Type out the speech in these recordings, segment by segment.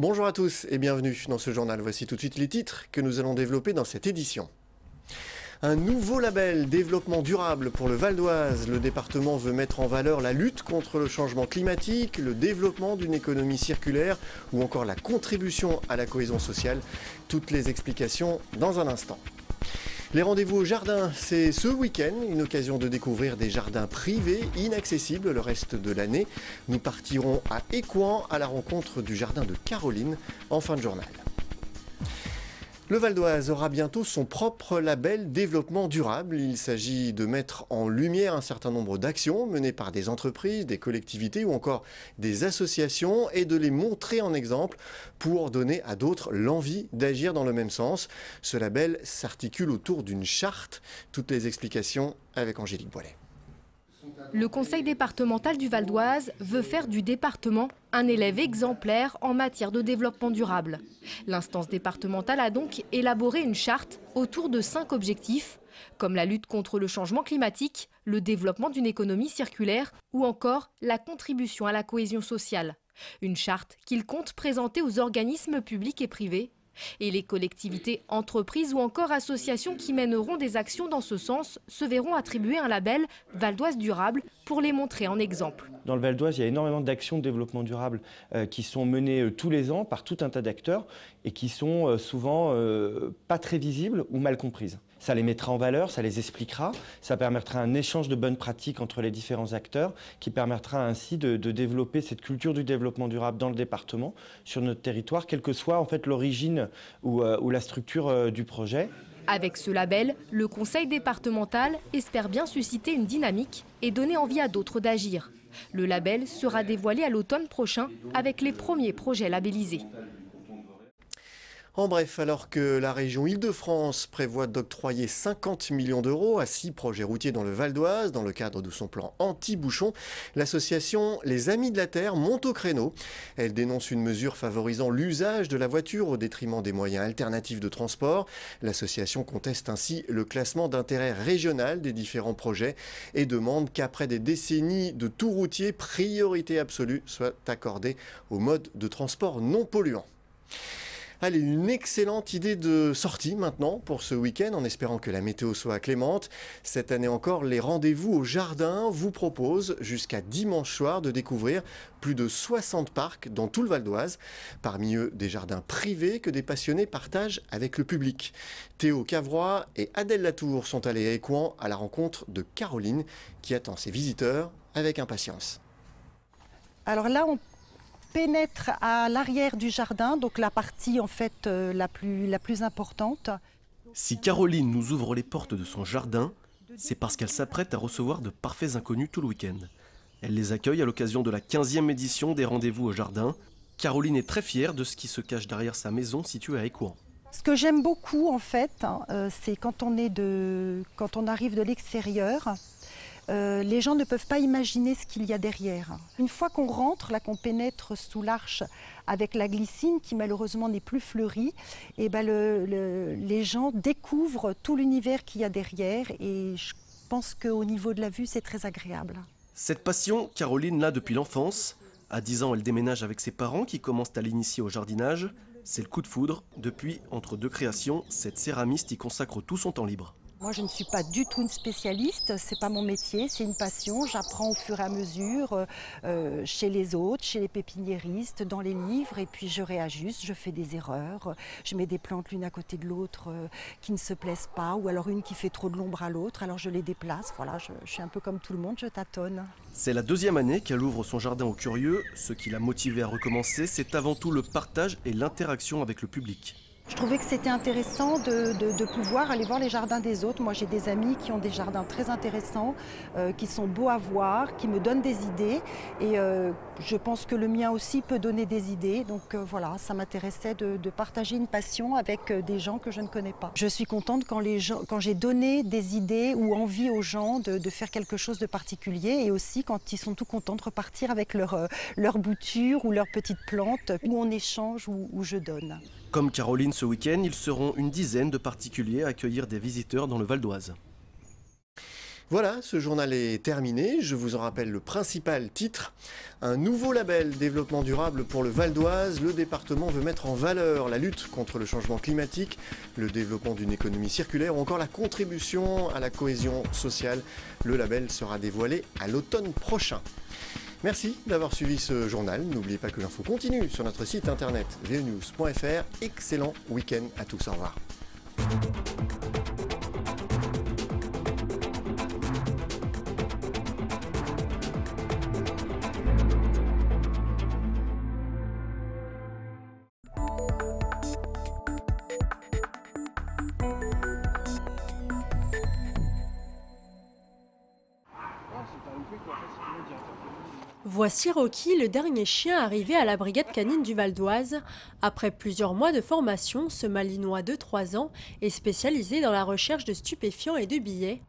Bonjour à tous et bienvenue dans ce journal. Voici tout de suite les titres que nous allons développer dans cette édition. Un nouveau label développement durable pour le Val d'Oise. Le département veut mettre en valeur la lutte contre le changement climatique, le développement d'une économie circulaire ou encore la contribution à la cohésion sociale. Toutes les explications dans un instant. Les rendez-vous au jardin, c'est ce week-end, une occasion de découvrir des jardins privés inaccessibles le reste de l'année. Nous partirons à Écouen à la rencontre du jardin de Caroline en fin de journal. Le Val d'Oise aura bientôt son propre label développement durable. Il s'agit de mettre en lumière un certain nombre d'actions menées par des entreprises, des collectivités ou encore des associations et de les montrer en exemple pour donner à d'autres l'envie d'agir dans le même sens. Ce label s'articule autour d'une charte. Toutes les explications avec Angélique Boilet. Le conseil départemental du Val d'Oise veut faire du département un élève exemplaire en matière de développement durable. L'instance départementale a donc élaboré une charte autour de 5 objectifs, comme la lutte contre le changement climatique, le développement d'une économie circulaire ou encore la contribution à la cohésion sociale. Une charte qu'il compte présenter aux organismes publics et privés. Et les collectivités, entreprises ou encore associations qui mèneront des actions dans ce sens se verront attribuer un label Val d'Oise durable pour les montrer en exemple. Dans le Val d'Oise, il y a énormément d'actions de développement durable qui sont menées tous les ans par tout un tas d'acteurs et qui sont souvent pas très visibles ou mal comprises. Ça les mettra en valeur, ça les expliquera, ça permettra un échange de bonnes pratiques entre les différents acteurs qui permettra ainsi de développer cette culture du développement durable dans le département, sur notre territoire, quelle que soit en fait l'origine ou la structure du projet. Avec ce label, le conseil départemental espère bien susciter une dynamique et donner envie à d'autres d'agir. Le label sera dévoilé à l'automne prochain avec les premiers projets labellisés. En bref, alors que la région Île-de-France prévoit d'octroyer 50 millions d'euros à 6 projets routiers dans le Val d'Oise, dans le cadre de son plan anti-bouchon, l'association Les Amis de la Terre monte au créneau. Elle dénonce une mesure favorisant l'usage de la voiture au détriment des moyens alternatifs de transport. L'association conteste ainsi le classement d'intérêt régional des différents projets et demande qu'après des décennies de tout routier, priorité absolue soit accordée au mode de transport non polluant. Allez, une excellente idée de sortie maintenant pour ce week-end, en espérant que la météo soit clémente. Cette année encore, les rendez-vous au jardin vous proposent jusqu'à dimanche soir de découvrir plus de 60 parcs dans tout le Val d'Oise. Parmi eux, des jardins privés que des passionnés partagent avec le public. Théo Cavrois et Adèle Latour sont allés à Écouen à la rencontre de Caroline qui attend ses visiteurs avec impatience. Alors là, on pénètre à l'arrière du jardin, donc la partie en fait la plus importante. Si Caroline nous ouvre les portes de son jardin, c'est parce qu'elle s'apprête à recevoir de parfaits inconnus tout le week-end. Elle les accueille à l'occasion de la 15e édition des rendez-vous au jardin. Caroline est très fière de ce qui se cache derrière sa maison située à Écouen. Ce que j'aime beaucoup en fait, c'est quand on arrive de l'extérieur. Les gens ne peuvent pas imaginer ce qu'il y a derrière. Une fois qu'on rentre, là qu'on pénètre sous l'arche avec la glycine qui malheureusement n'est plus fleurie, et ben les gens découvrent tout l'univers qu'il y a derrière et je pense qu'au niveau de la vue c'est très agréable. Cette passion, Caroline l'a depuis l'enfance. À 10 ans, elle déménage avec ses parents qui commencent à l'initier au jardinage. C'est le coup de foudre. Depuis, entre deux créations, cette céramiste y consacre tout son temps libre. Moi, je ne suis pas du tout une spécialiste, c'est pas mon métier, c'est une passion. J'apprends au fur et à mesure chez les autres, chez les pépiniéristes, dans les livres, et puis je réajuste, je fais des erreurs. Je mets des plantes l'une à côté de l'autre qui ne se plaisent pas, ou alors une qui fait trop de l'ombre à l'autre, alors je les déplace. Voilà, je suis un peu comme tout le monde, je tâtonne. C'est la 2e année qu'elle ouvre son jardin aux curieux. Ce qui l'a motivée à recommencer, c'est avant tout le partage et l'interaction avec le public. Je trouvais que c'était intéressant de pouvoir aller voir les jardins des autres. Moi, j'ai des amis qui ont des jardins très intéressants, qui sont beaux à voir, qui me donnent des idées. Et je pense que le mien aussi peut donner des idées. Donc voilà, ça m'intéressait de partager une passion avec des gens que je ne connais pas. Je suis contente quand j'ai donné des idées ou envie aux gens de faire quelque chose de particulier. Et aussi quand ils sont tout contents de repartir avec leur bouture ou leurs petites plantes, où on échange, où je donne. Comme Caroline ce week-end, ils seront une dizaine de particuliers à accueillir des visiteurs dans le Val d'Oise. Voilà, ce journal est terminé. Je vous en rappelle le principal titre. Un nouveau label développement durable pour le Val d'Oise. Le département veut mettre en valeur la lutte contre le changement climatique, le développement d'une économie circulaire ou encore la contribution à la cohésion sociale. Le label sera dévoilé à l'automne prochain. Merci d'avoir suivi ce journal. N'oubliez pas que l'info continue sur notre site internet venews.fr. Excellent week-end à tous. Au revoir. Voici Rocky, le dernier chien arrivé à la brigade canine du Val d'Oise. Après plusieurs mois de formation, ce Malinois de 3 ans est spécialisé dans la recherche de stupéfiants et de billets.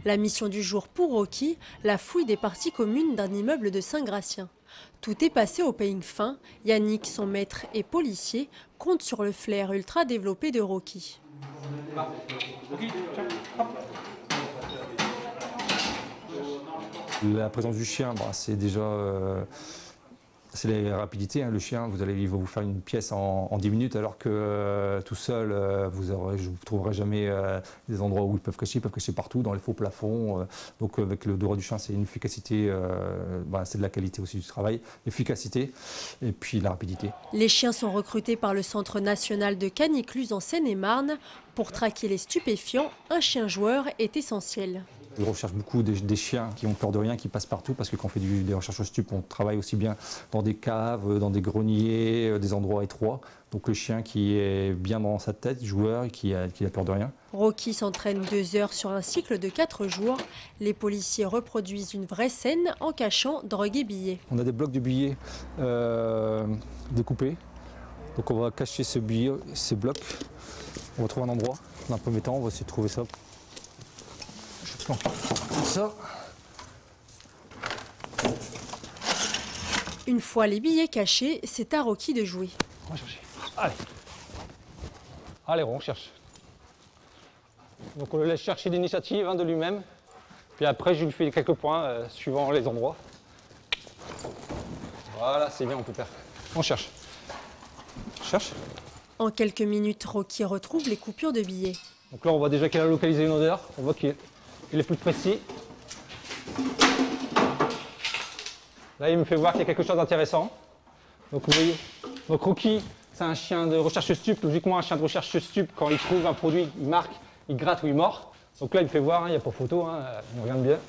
La mission du jour pour Rocky, la fouille des parties communes d'un immeuble de Saint-Gratien. Tout est passé au peigne fin. Yannick, son maître et policier, comptent sur le flair ultra développé de Rocky. La présence du chien, c'est déjà c'est la rapidité. Le chien, il va vous faire une pièce en 10 minutes, alors que tout seul, vous ne trouverez jamais des endroits où ils peuvent cacher partout, dans les faux plafonds. Donc avec le droit du chien, c'est une efficacité, c'est de la qualité aussi du travail, l'efficacité et puis la rapidité. Les chiens sont recrutés par le Centre national de Canicluse en Seine-et-Marne. Pour traquer les stupéfiants, un chien joueur est essentiel. Je recherche beaucoup des chiens qui ont peur de rien, qui passent partout, parce que quand on fait des recherches au stup, on travaille aussi bien dans des caves, dans des greniers, des endroits étroits. Donc le chien qui est bien dans sa tête, joueur, et qui a peur de rien. Rocky s'entraîne 2 heures sur un cycle de 4 jours. Les policiers reproduisent une vraie scène en cachant drogue et billets. On a des blocs de billets découpés. Donc on va cacher ce billet, ces blocs. On va trouver un endroit. Dans un premier temps, on va essayer de trouver ça. Comme ça. Une fois les billets cachés, c'est à Rocky de jouer. On va chercher. Allez. Allez, on cherche. Donc on le laisse chercher l'initiative de lui-même. Puis après, je lui fais quelques points suivant les endroits. Voilà, c'est bien, on peut faire. On cherche. Cherche. En quelques minutes, Rocky retrouve les coupures de billets. Donc là, on voit déjà qu'elle a localisé une odeur. On voit qu'il est plus précis. Là, il me fait voir qu'il y a quelque chose d'intéressant. Donc vous voyez, donc Rocky, c'est un chien de recherche stup. Logiquement, un chien de recherche stup, quand il trouve un produit, il marque, il gratte ou il mord. Donc là, il me fait voir, il n'y a pas photo, il regarde bien.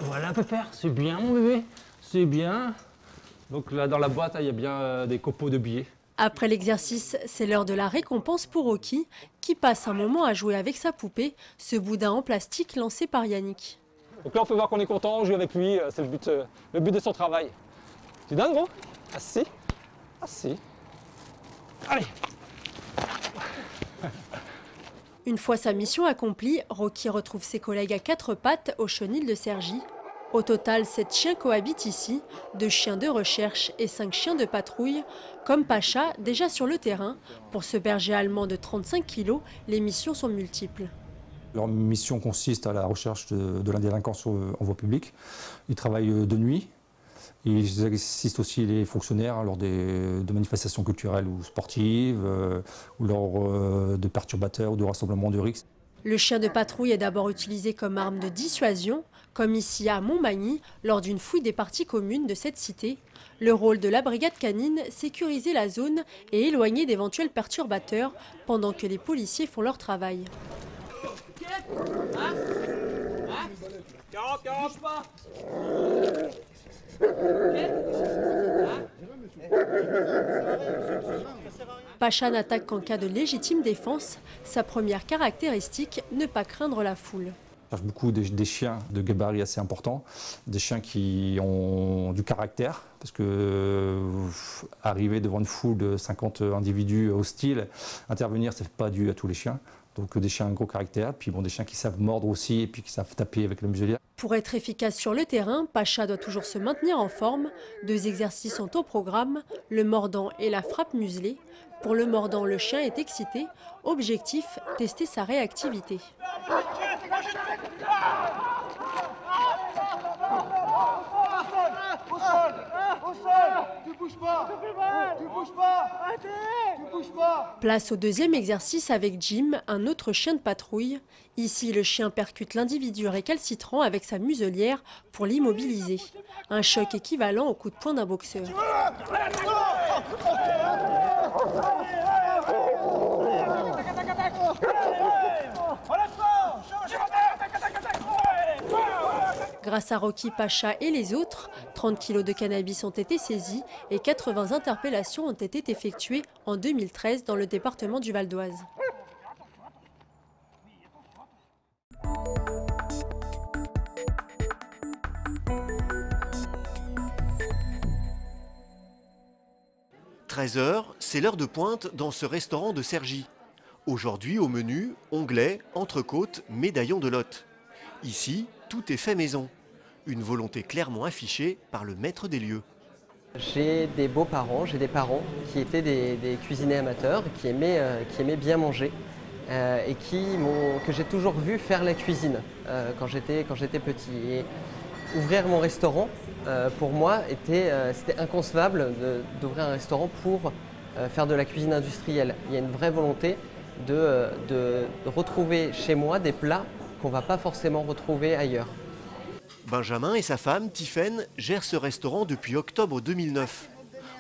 Voilà, Pépère, c'est bien mon bébé, c'est bien. Donc là, dans la boîte, il y a bien des copeaux de billets. Après l'exercice, c'est l'heure de la récompense pour Rocky, qui passe un moment à jouer avec sa poupée, ce boudin en plastique lancé par Yannick. Donc là, on peut voir qu'on est content, on joue avec lui, c'est le but de son travail. Tu donnes, gros? Ah si. Ah si. Allez. Une fois sa mission accomplie, Rocky retrouve ses collègues à 4 pattes au chenil de Cergy. Au total, 7 chiens cohabitent ici, 2 chiens de recherche et 5 chiens de patrouille. Comme Pacha, déjà sur le terrain, pour ce berger allemand de 35 kg, les missions sont multiples. Leur mission consiste à la recherche de la délinquance en voie publique. Ils travaillent de nuit. Ils assistent aussi les fonctionnaires lors de manifestations culturelles ou sportives, ou lors de perturbateurs ou de rassemblements de risques. Le chien de patrouille est d'abord utilisé comme arme de dissuasion, comme ici à Montmagny, lors d'une fouille des parties communes de cette cité. Le rôle de la brigade canine, sécuriser la zone et éloigner d'éventuels perturbateurs pendant que les policiers font leur travail. Pacha n'attaque qu'en cas de légitime défense. Sa première caractéristique, ne pas craindre la foule. Je cherche beaucoup des chiens de gabarit assez important, des chiens qui ont du caractère, parce que arriver devant une foule de 50 individus hostiles, intervenir, ce n'est pas dû à tous les chiens. Donc des chiens à gros caractère, puis des chiens qui savent mordre aussi, et puis qui savent taper avec la muselière. Pour être efficace sur le terrain, Pacha doit toujours se maintenir en forme. 2 exercices sont au programme, le mordant et la frappe muselée. Pour le mordant, le chien est excité. Objectif, tester sa réactivité. Place au deuxième exercice avec Jim, un autre chien de patrouille. Ici, le chien percute l'individu récalcitrant avec sa muselière pour l'immobiliser. Un choc équivalent au coup de poing d'un boxeur. Grâce à Rocky Pacha et les autres, 30 kilos de cannabis ont été saisis et 80 interpellations ont été effectuées en 2013 dans le département du Val d'Oise. « 13h, c'est l'heure de pointe dans ce restaurant de Cergy. Aujourd'hui, au menu, onglet, entrecôte, médaillon de Lot. Ici, tout est fait maison. Une volonté clairement affichée par le maître des lieux. J'ai des beaux-parents, j'ai des parents qui étaient des cuisiniers amateurs, qui aimaient bien manger et que j'ai toujours vu faire la cuisine quand j'étais petit. Et ouvrir mon restaurant, pour moi, c'était inconcevable d'ouvrir un restaurant pour faire de la cuisine industrielle. Il y a une vraie volonté de retrouver chez moi des plats qu'on ne va pas forcément retrouver ailleurs. Benjamin et sa femme, Tiffaine, gèrent ce restaurant depuis octobre 2009.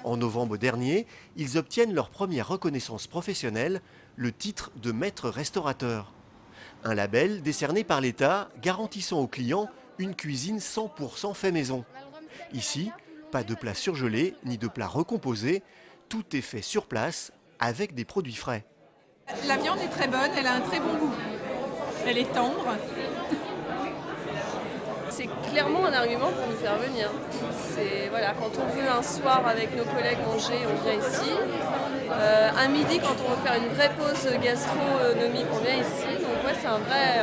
En novembre dernier, ils obtiennent leur première reconnaissance professionnelle, le titre de maître restaurateur. Un label décerné par l'État garantissant aux clients une cuisine 100% fait maison. Ici, pas de plats surgelés ni de plats recomposés, tout est fait sur place avec des produits frais. La viande est très bonne, elle a un très bon goût. Elle est tendre. C'est clairement un argument pour nous faire venir. Voilà, quand on veut un soir avec nos collègues manger, on vient ici. Un midi, quand on veut faire une vraie pause gastronomique, on vient ici. Donc ouais, c'est un vrai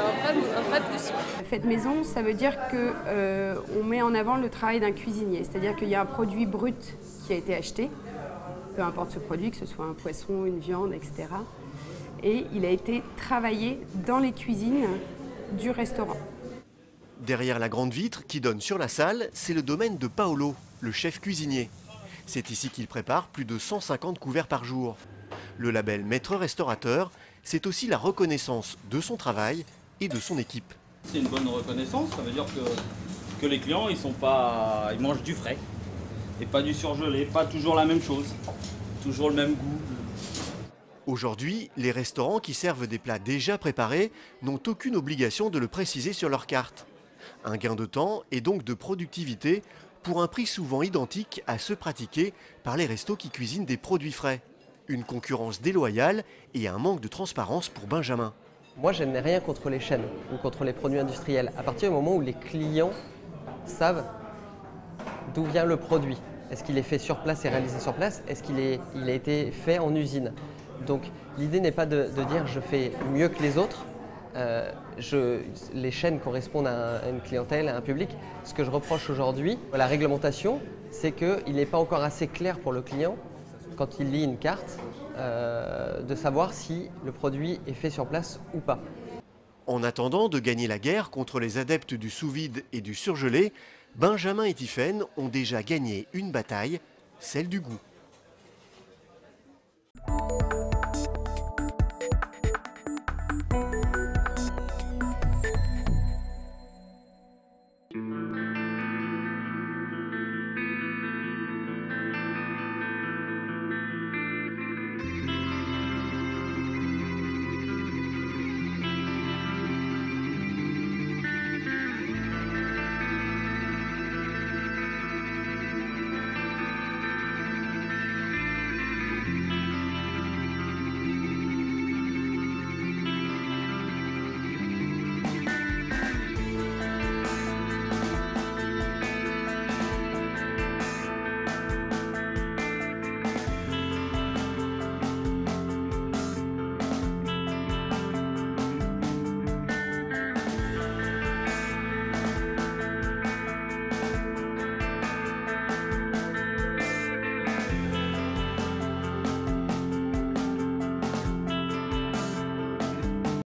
plus. Fait maison, ça veut dire qu'on met en avant le travail d'un cuisinier. C'est-à-dire qu'il y a un produit brut qui a été acheté, peu importe ce produit, que ce soit un poisson, une viande, etc. Et il a été travaillé dans les cuisines du restaurant. Derrière la grande vitre qui donne sur la salle, c'est le domaine de Paolo, le chef cuisinier. C'est ici qu'il prépare plus de 150 couverts par jour. Le label maître restaurateur, c'est aussi la reconnaissance de son travail et de son équipe. C'est une bonne reconnaissance, ça veut dire que les clients ils mangent du frais et pas du surgelé, pas toujours la même chose, toujours le même goût. Aujourd'hui, les restaurants qui servent des plats déjà préparés n'ont aucune obligation de le préciser sur leur carte. Un gain de temps et donc de productivité pour un prix souvent identique à ceux pratiqués par les restos qui cuisinent des produits frais. Une concurrence déloyale et un manque de transparence pour Benjamin. Moi, je n'ai rien contre les chaînes ou contre les produits industriels. À partir du moment où les clients savent d'où vient le produit. Est-ce qu'il est fait sur place et réalisé sur place? Est-ce qu'il a été fait en usine? Donc l'idée n'est pas de dire je fais mieux que les autres. Les chaînes correspondent à une clientèle, à un public. Ce que je reproche aujourd'hui à la réglementation, c'est qu'il n'est pas encore assez clair pour le client, quand il lit une carte, de savoir si le produit est fait sur place ou pas. En attendant de gagner la guerre contre les adeptes du sous-vide et du surgelé, Benjamin et Tiffaine ont déjà gagné une bataille, celle du goût.